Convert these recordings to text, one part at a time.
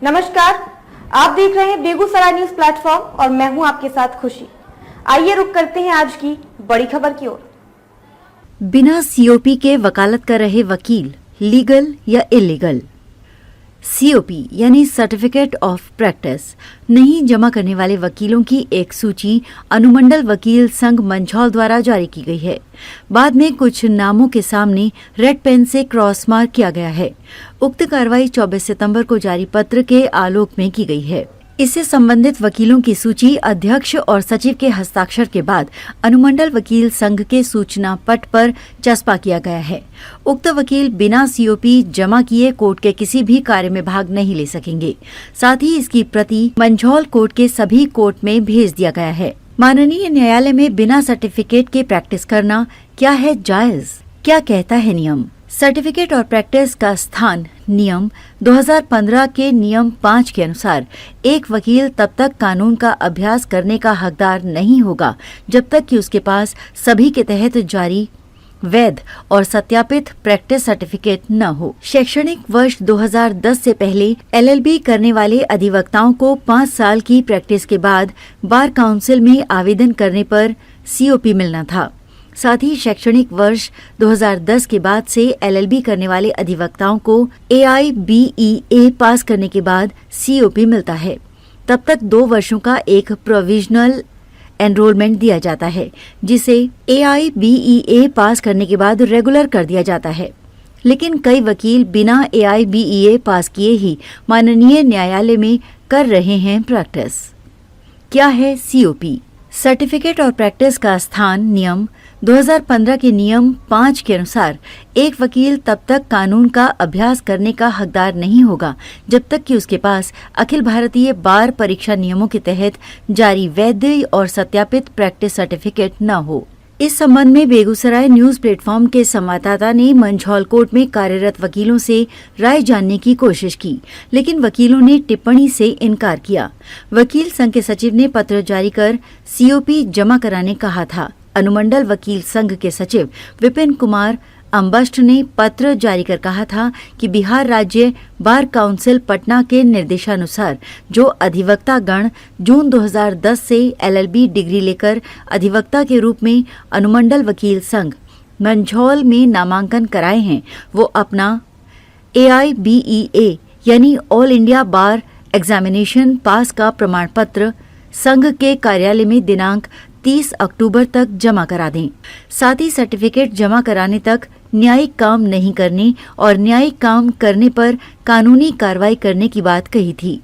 नमस्कार, आप देख रहे हैं बेगूसराय न्यूज प्लेटफॉर्म और मैं हूं आपके साथ खुशी। आइए रुक करते हैं आज की बड़ी खबर की ओर। बिना सीओपी के वकालत कर रहे वकील लीगल या इलीगल। सीओपी यानी सर्टिफिकेट ऑफ प्रैक्टिस नहीं जमा करने वाले वकीलों की एक सूची अनुमंडल वकील संघ मंझौल द्वारा जारी की गई है। बाद में कुछ नामों के सामने रेड पेन से क्रॉस मार्क किया गया है। उक्त कार्रवाई 24 सितंबर को जारी पत्र के आलोक में की गई है। इससे संबंधित वकीलों की सूची अध्यक्ष और सचिव के हस्ताक्षर के बाद अनुमंडल वकील संघ के सूचना पट पर चस्पा किया गया है। उक्त वकील बिना सीओपी जमा किए कोर्ट के किसी भी कार्य में भाग नहीं ले सकेंगे। साथ ही इसकी प्रति मंझौल कोर्ट के सभी कोर्ट में भेज दिया गया है। माननीय न्यायालय में बिना सर्टिफिकेट के प्रैक्टिस करना क्या है जायज? क्या कहता है नियम? सर्टिफिकेट और प्रैक्टिस का स्थान नियम 2015 के नियम 5 के अनुसार एक वकील तब तक कानून का अभ्यास करने का हकदार नहीं होगा जब तक कि उसके पास सभी के तहत जारी वैध और सत्यापित प्रैक्टिस सर्टिफिकेट न हो। शैक्षणिक वर्ष 2010 से पहले एलएलबी करने वाले अधिवक्ताओं को 5 साल की प्रैक्टिस के बाद बार काउंसिल में आवेदन करने पर सीओपी मिलना था। साथ ही शैक्षणिक वर्ष 2010 के बाद से एलएलबी करने वाले अधिवक्ताओं को AIBEA पास करने के बाद सीओपी मिलता है। तब तक 2 वर्षों का एक प्रोविजनल एनरोलमेंट दिया जाता है, जिसे AIBEA पास करने के बाद रेगुलर कर दिया जाता है। लेकिन कई वकील बिना AIBEA पास किए ही माननीय न्यायालय में कर रहे हैं प्रैक्टिस। क्या है सीओपी? सर्टिफिकेट और प्रैक्टिस का स्थान नियम 2015 के नियम 5 के अनुसार एक वकील तब तक कानून का अभ्यास करने का हकदार नहीं होगा जब तक कि उसके पास अखिल भारतीय बार परीक्षा नियमों के तहत जारी वैध और सत्यापित प्रैक्टिस सर्टिफिकेट न हो। इस संबंध में बेगूसराय न्यूज प्लेटफॉर्म के संवाददाता ने मंझौल कोर्ट में कार्यरत वकीलों से राय जानने की कोशिश की, लेकिन वकीलों ने टिप्पणी से इनकार किया। वकील संघ के सचिव ने पत्र जारी कर सीओपी जमा कराने कहा था। अनुमंडल वकील संघ के सचिव विपिन कुमार अम्बष्ट ने पत्र जारी कर कहा था कि बिहार राज्य बार काउंसिल पटना के निर्देशानुसार जो अधिवक्ता गण जून 2010 से एलएलबी डिग्री लेकर अधिवक्ता के रूप में अनुमंडल वकील संघ मंझौल में नामांकन कराए हैं, वो अपना AIBEA यानी ऑल इंडिया बार एग्जामिनेशन पास का प्रमाण पत्र संघ के कार्यालय में दिनांक 30 अक्टूबर तक जमा करा दें। साथ ही सर्टिफिकेट जमा कराने तक न्यायिक काम नहीं करने और न्यायिक काम करने पर कानूनी कार्रवाई करने की बात कही थी।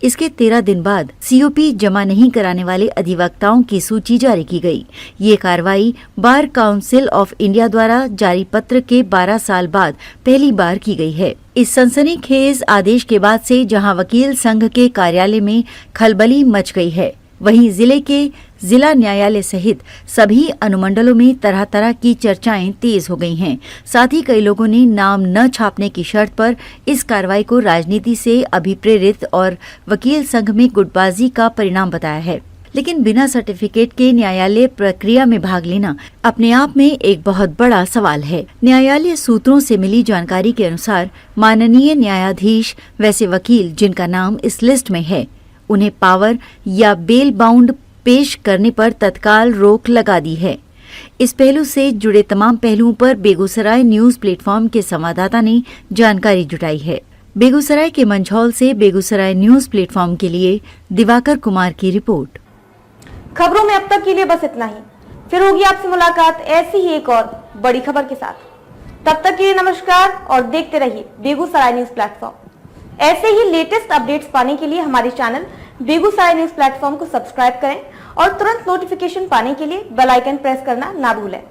इसके 13 दिन बाद सीओपी जमा नहीं कराने वाले अधिवक्ताओं की सूची जारी की गई। ये कार्रवाई बार काउंसिल ऑफ इंडिया द्वारा जारी पत्र के 12 साल बाद पहली बार की गई है। इस सनसनीखेज आदेश के बाद से जहां वकील संघ के कार्यालय में खलबली मच गई है, वहीं जिले के जिला न्यायालय सहित सभी अनुमंडलों में तरह तरह की चर्चाएं तेज हो गई हैं। साथ ही कई लोगों ने नाम न छापने की शर्त पर इस कार्रवाई को राजनीति से अभिप्रेरित और वकील संघ में गुटबाजी का परिणाम बताया है। लेकिन बिना सर्टिफिकेट के न्यायालय प्रक्रिया में भाग लेना अपने आप में एक बहुत बड़ा सवाल है। न्यायालय सूत्रों से मिली जानकारी के अनुसार माननीय न्यायाधीश वैसे वकील जिनका नाम इस लिस्ट में है, उन्हें पावर या बेल बाउंड पेश करने पर तत्काल रोक लगा दी है। इस पहलू से जुड़े तमाम पहलुओं पर बेगूसराय न्यूज प्लेटफॉर्म के संवाददाता ने जानकारी जुटाई है। बेगूसराय के मंझौल से बेगूसराय न्यूज प्लेटफॉर्म के लिए दिवाकर कुमार की रिपोर्ट। खबरों में अब तक के लिए बस इतना ही। फिर होगी आपसे मुलाकात ऐसी ही एक और बड़ी खबर के साथ। तब तक के लिए नमस्कार और देखते रहिए बेगूसराय न्यूज प्लेटफॉर्म। ऐसे ही लेटेस्ट अपडेट्स पाने के लिए हमारे चैनल बेगूसराय न्यूज प्लेटफॉर्म को सब्सक्राइब करें और तुरंत नोटिफिकेशन पाने के लिए बेल आइकन प्रेस करना ना भूलें।